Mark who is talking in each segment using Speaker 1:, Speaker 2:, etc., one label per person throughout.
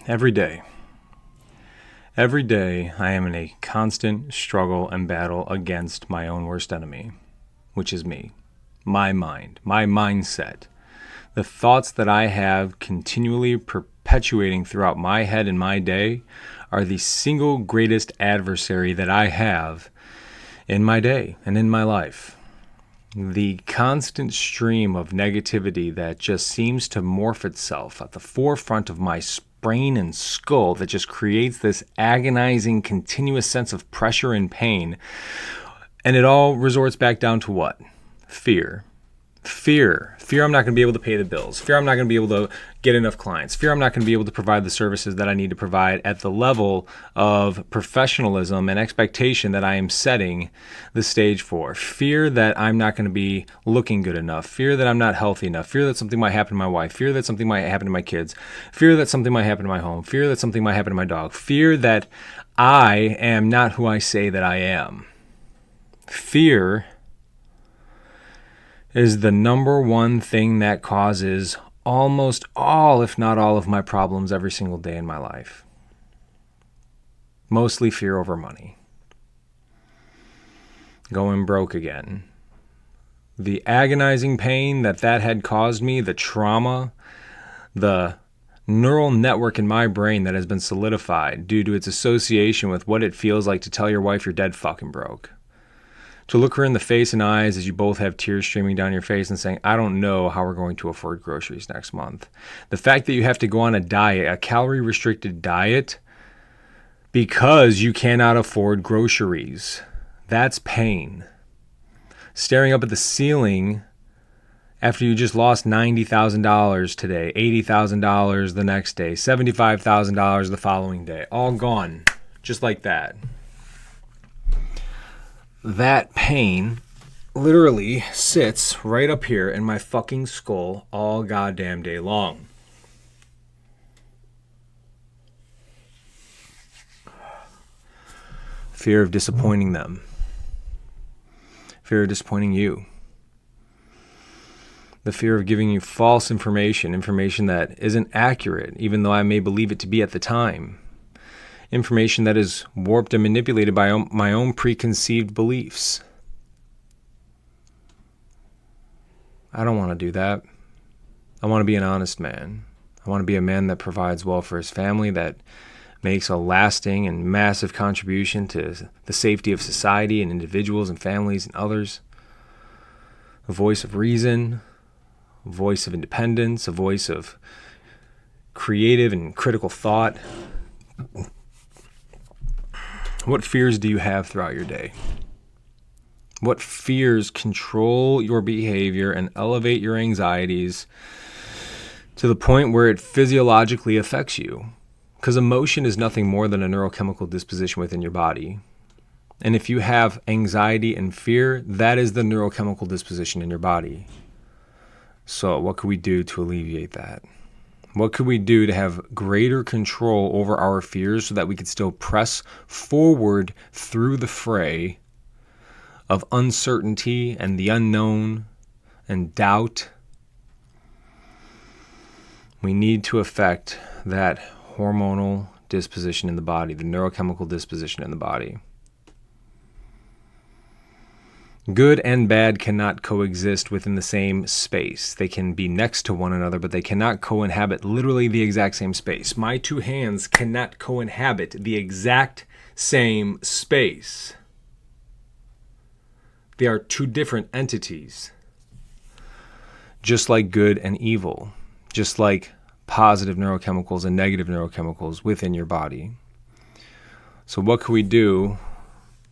Speaker 1: Every day. Every day I am in a constant struggle and battle against my own worst enemy, which is me, my mind, my mindset. The thoughts that I have continually perpetuating throughout my head and my day are the single greatest adversary that I have in my day and in my life. The constant stream of negativity that just seems to morph itself at the forefront of my brain and skull that just creates this agonizing, continuous sense of pressure and pain. And it all resorts back down to what? Fear. Fear I'm not going to be able to pay the bills. Fear I'm not going to be able to get enough clients. Fear I'm not going to be able to provide the services that I need to provide at the level of professionalism and expectation that I am setting the stage for. Fear that I'm not going to be looking good enough. Fear that I'm not healthy enough. Fear that something might happen to my wife. Fear that something might happen to my kids. Fear that something might happen to my home. Fear that something might happen to my dog. Fear that I am not who I say that I am. Fear is the number one thing that causes almost all, if not all, of my problems every single day in my life. Mostly fear over money. Going broke again. The agonizing pain that had caused me, the trauma, the neural network in my brain that has been solidified due to its association with what it feels like to tell your wife you're dead fucking broke. To look her in the face and eyes as you both have tears streaming down your face and saying, I don't know how we're going to afford groceries next month. The fact that you have to go on a diet, a calorie-restricted diet, because you cannot afford groceries. That's pain. Staring up at the ceiling after you just lost $90,000 today, $80,000 the next day, $75,000 the following day. All gone, just like that. That pain literally sits right up here in my fucking skull all goddamn day long. Fear of disappointing them. Fear of disappointing you. The fear of giving you false information that isn't accurate, even though I may believe it to be at the time. Information that is warped and manipulated by my own preconceived beliefs. I don't want to do that. I want to be an honest man. I want to be a man that provides well for his family, that makes a lasting and massive contribution to the safety of society and individuals and families and others. A voice of reason, a voice of independence, a voice of creative and critical thought. What fears do you have throughout your day? What fears control your behavior and elevate your anxieties to the point where it physiologically affects you? Because emotion is nothing more than a neurochemical disposition within your body. And if you have anxiety and fear, that is the neurochemical disposition in your body. So what can we do to alleviate that? What could we do to have greater control over our fears so that we could still press forward through the fray of uncertainty and the unknown and doubt? We need to affect that hormonal disposition in the body, the neurochemical disposition in the body. Good and bad cannot coexist within the same space. They can be next to one another, but they cannot co-inhabit literally the exact same space. My two hands cannot co-inhabit the exact same space. They are two different entities. Just like good and evil. Just like positive neurochemicals and negative neurochemicals within your body. So what can we do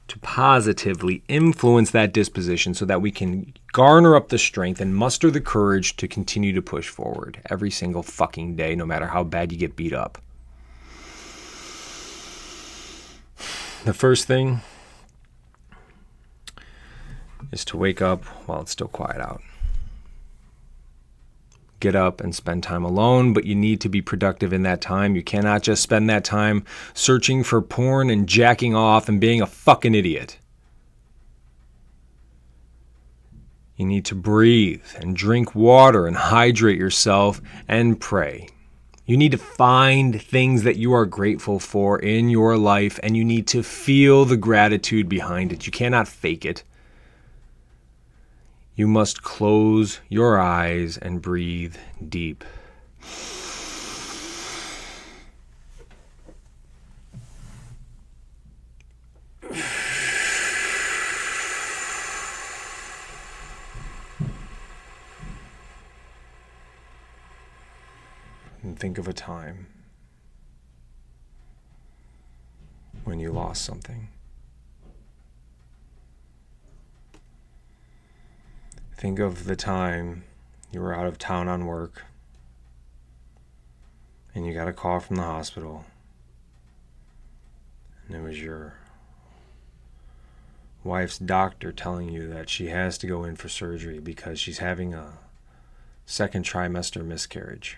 Speaker 1: to positively influence that disposition so that we can garner up the strength and muster the courage to continue to push forward every single fucking day, no matter how bad you get beat up? The first thing is to wake up while it's still quiet out. Get up and spend time alone, but you need to be productive in that time. You cannot just spend that time searching for porn and jacking off and being a fucking idiot. You need to breathe and drink water and hydrate yourself and pray. You need to find things that you are grateful for in your life, and you need to feel the gratitude behind it. You cannot fake it. You must close your eyes and breathe deep. And think of a time when you lost something. Think of the time you were out of town on work and you got a call from the hospital, and it was your wife's doctor telling you that she has to go in for surgery because she's having a second trimester miscarriage.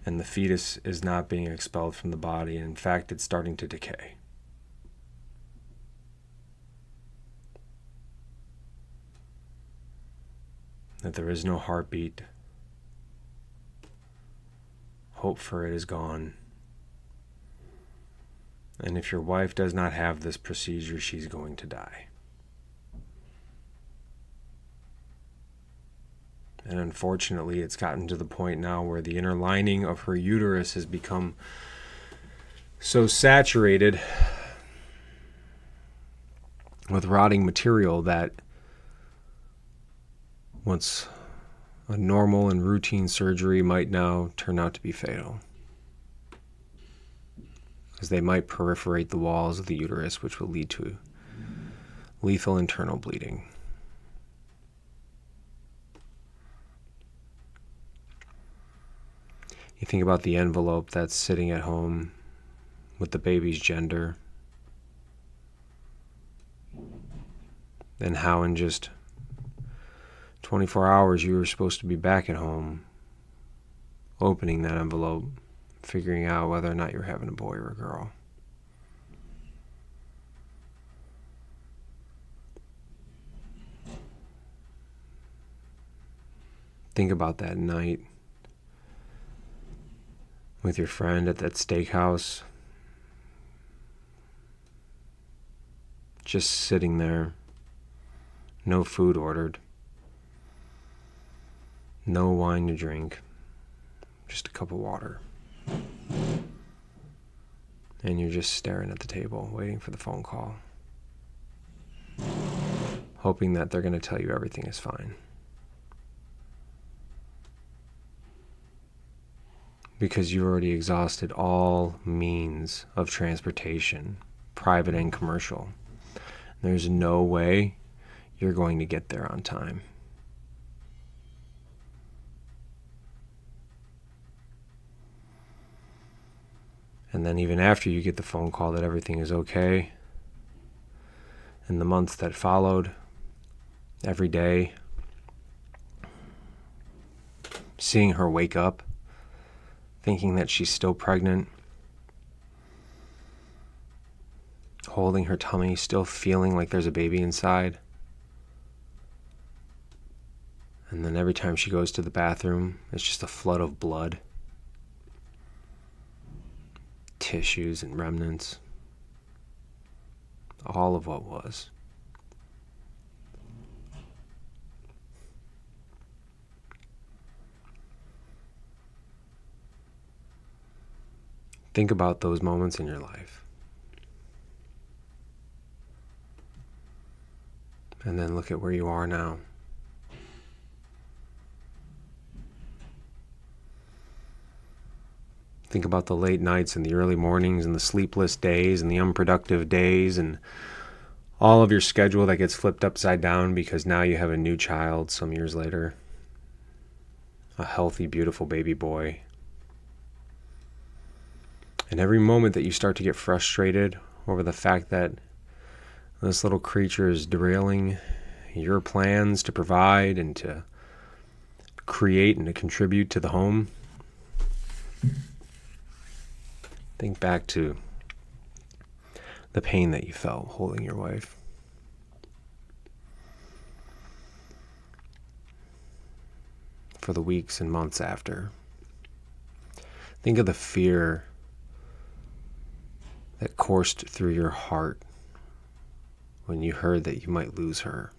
Speaker 1: And the fetus is not being expelled from the body, and in fact, it's starting to decay. That there is no heartbeat. Hope for it is gone. And if your wife does not have this procedure, she's going to die. And unfortunately, it's gotten to the point now where the inner lining of her uterus has become so saturated with rotting material that once a normal and routine surgery might now turn out to be fatal, as they might perforate the walls of the uterus, which will lead to lethal internal bleeding. You think about the envelope that's sitting at home with the baby's gender, and how in just 24 hours you were supposed to be back at home, opening that envelope, figuring out whether or not you're having a boy or a girl. Think about that night with your friend at that steakhouse, just sitting there, no food ordered, no wine to drink, just a cup of water. And you're just staring at the table, waiting for the phone call, hoping that they're going to tell you everything is fine. Because you already exhausted all means of transportation, private and commercial. There's no way you're going to get there on time. And then even after you get the phone call that everything is okay, in the months that followed, every day, seeing her wake up, thinking that she's still pregnant, holding her tummy, still feeling like there's a baby inside. And then every time she goes to the bathroom, it's just a flood of blood, tissues and remnants, all of what was. Think about those moments in your life. And then look at where you are now. Think about the late nights and the early mornings and the sleepless days and the unproductive days and all of your schedule that gets flipped upside down because now you have a new child some years later. A healthy, beautiful baby boy. And every moment that you start to get frustrated over the fact that this little creature is derailing your plans to provide and to create and to contribute to the home, think back to the pain that you felt holding your wife.
Speaker 2: for the weeks and months after. Think of the fear that coursed through your heart when you heard that you might lose her.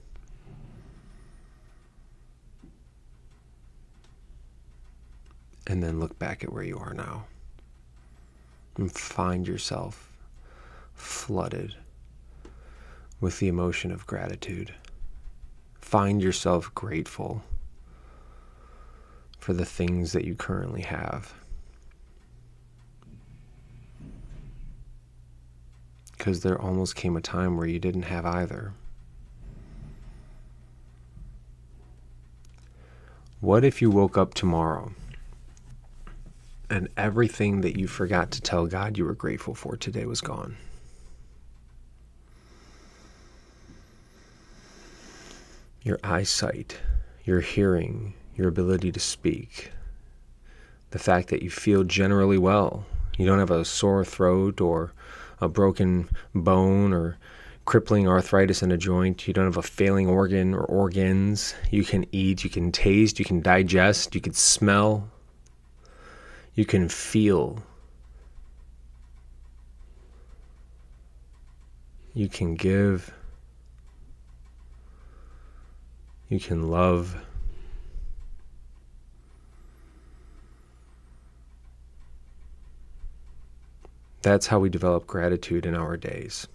Speaker 2: And then look back at where you are now and find yourself flooded with the emotion of gratitude. Find yourself grateful for the things that you currently have. Because there almost came a time where you didn't have either. What if you woke up tomorrow and everything that you forgot to tell God you were grateful for today was gone? Your eyesight, your hearing, your ability to speak, the fact that you feel generally well. You don't have a sore throat or a broken bone or crippling arthritis in a joint. You don't have a failing organ or organs. You can eat, you can taste, you can digest, you can smell, you can feel. You can give. You can love. That's how we develop gratitude in our days.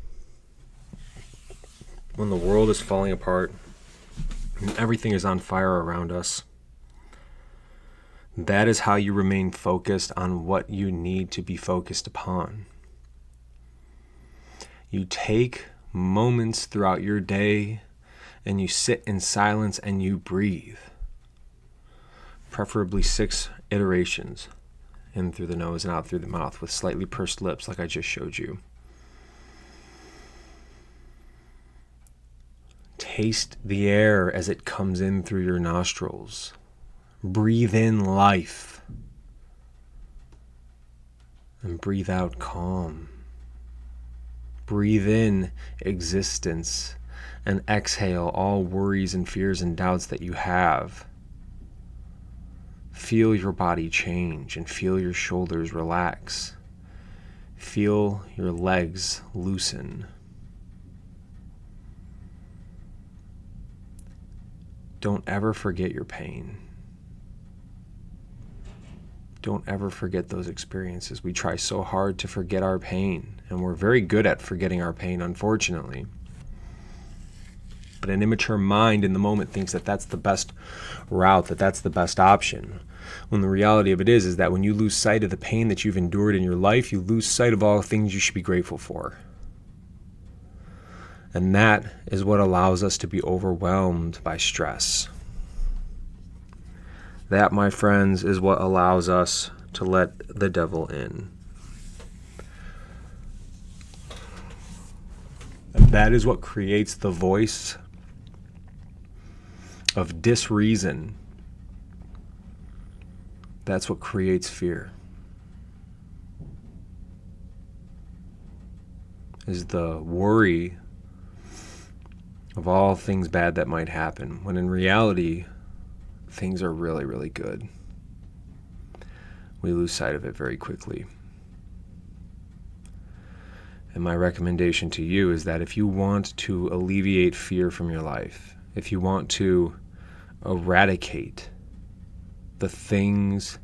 Speaker 2: When the world is falling apart and everything is on fire around us, that is how you remain focused on what you need to be focused upon. You take moments throughout your day and you sit in silence and you breathe. Preferably 6 iterations. In through the nose and out through the mouth with slightly pursed lips like I just showed you. Taste the air as it comes in through your nostrils. Breathe in life. And breathe out calm. Breathe in existence and exhale all worries and fears and doubts that you have. Feel your body change and feel your shoulders relax. Feel your legs loosen. Don't ever forget your pain. Don't ever forget those experiences. We try so hard to forget our pain, and we're very good at forgetting our pain, unfortunately. But an immature mind in the moment thinks that that's the best route, that that's the best option. When the reality of it is that when you lose sight of the pain that you've endured in your life, you lose sight of all the things you should be grateful for. And that is what allows us to be overwhelmed by stress. That, my friends, is what allows us to let the devil in. And that is what creates the voice of disreason. That's what creates fear. Is the worry of all things bad that might happen, when in reality, things are really, really good. We lose sight of it very quickly. And my recommendation to you is that if you want to alleviate fear from your life, if you want to eradicate the things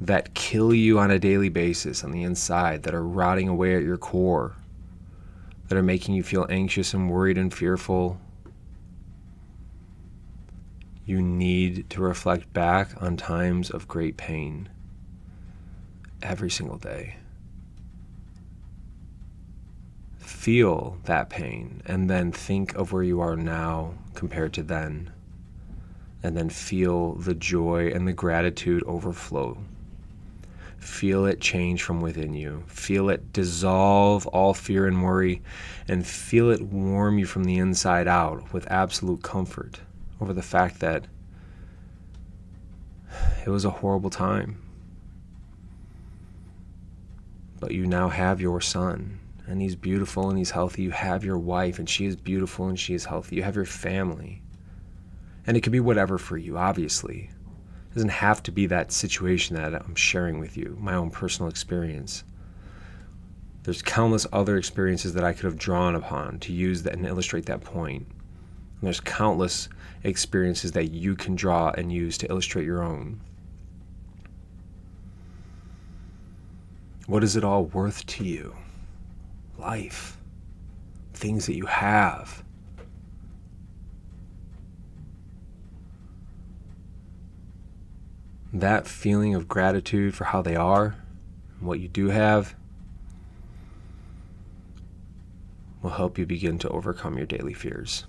Speaker 2: that kill you on a daily basis on the inside, that are rotting away at your core, that are making you feel anxious and worried and fearful, you need to reflect back on times of great pain every single day. Feel that pain and then think of where you are now compared to then. And then feel the joy and the gratitude overflow. Feel it change from within you. Feel it dissolve all fear and worry, and feel it warm you from the inside out with absolute comfort over the fact that it was a horrible time. But you now have your son, and he's beautiful and he's healthy. You have your wife, and she is beautiful and she is healthy. You have your family. And it could be whatever for you, obviously. It doesn't have to be that situation that I'm sharing with you, my own personal experience. There's countless other experiences that I could have drawn upon to use that and illustrate that point. And there's countless experiences that you can draw and use to illustrate your own. What is it all worth to you? Life, things that you have. That feeling of gratitude for how they are and what you do have will help you begin to overcome your daily fears.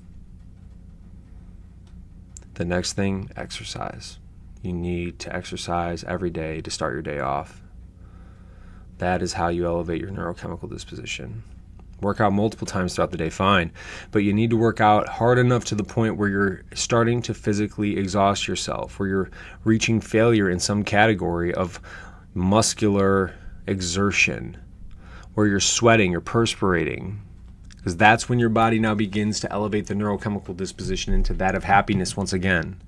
Speaker 2: The next thing, exercise. You need to exercise every day to start your day off. That is how you elevate your neurochemical disposition. Work out multiple times throughout the day, fine, but you need to work out hard enough to the point where you're starting to physically exhaust yourself, where you're reaching failure in some category of muscular exertion, where you're sweating, you're perspirating, because that's when your body now begins to elevate the neurochemical disposition into that of happiness once again.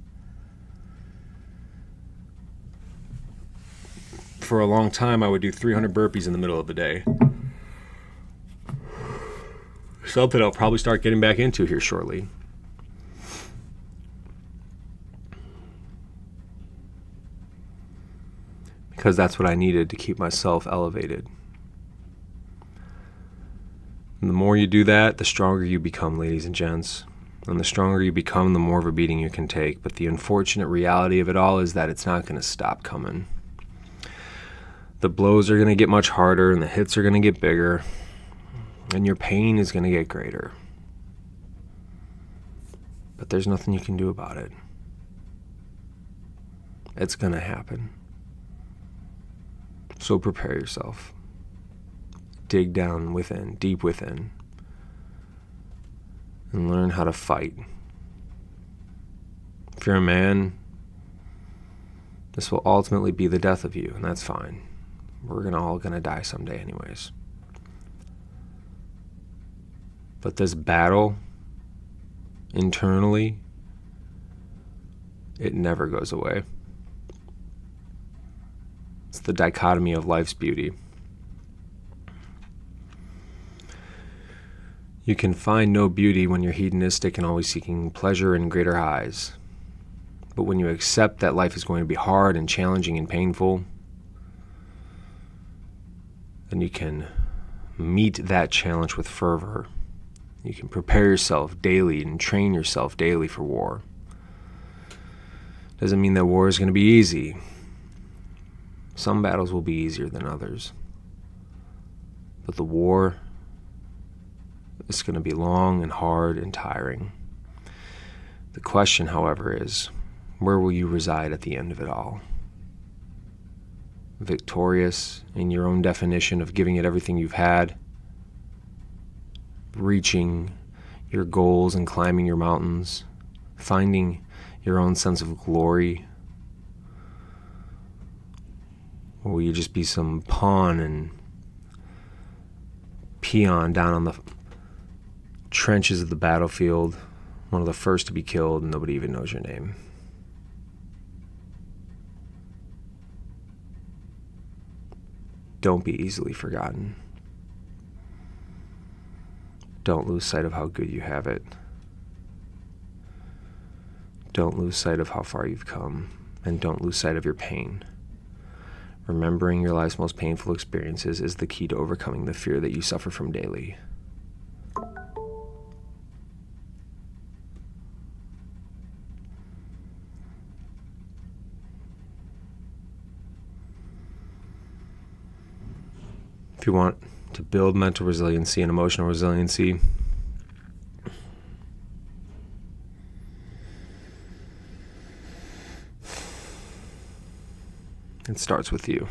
Speaker 2: For a long time, I would do 300 burpees in the middle of the day. Something I'll probably start getting back into here shortly. Because that's what I needed to keep myself elevated. And the more you do that, the stronger you become, ladies and gents. And the stronger you become, the more of a beating you can take. But the unfortunate reality of it all is that it's not going to stop coming. The blows are going to get much harder, and the hits are going to get bigger, and your pain is going to get greater. But there's nothing you can do about it. It's going to happen. So prepare yourself. Dig down within, deep within, and learn how to fight. If you're a man, this will ultimately be the death of you, and that's fine. We're all going to die someday anyways. But this battle, internally, it never goes away. It's the dichotomy of life's beauty. You can find no beauty when you're hedonistic and always seeking pleasure and greater highs. But when you accept that life is going to be hard and challenging and painful, then you can meet that challenge with fervor. You can prepare yourself daily and train yourself daily for war. Doesn't mean that war is going to be easy. Some battles will be easier than others. But the war is going to be long and hard and tiring. The question, however, is, where will you reside at the end of it all? Victorious in your own definition of giving it everything you've had, reaching your goals and climbing your mountains, finding your own sense of glory? Or will you just be some pawn and peon down on the trenches of the battlefield, one of the first to be killed, and nobody even knows your name? Don't be easily forgotten. Don't lose sight of how good you have it. Don't lose sight of how far you've come, and don't lose sight of your pain. Remembering your life's most painful experiences is the key to overcoming the fear that you suffer from daily. If you want to build mental resiliency and emotional resiliency, it starts with you.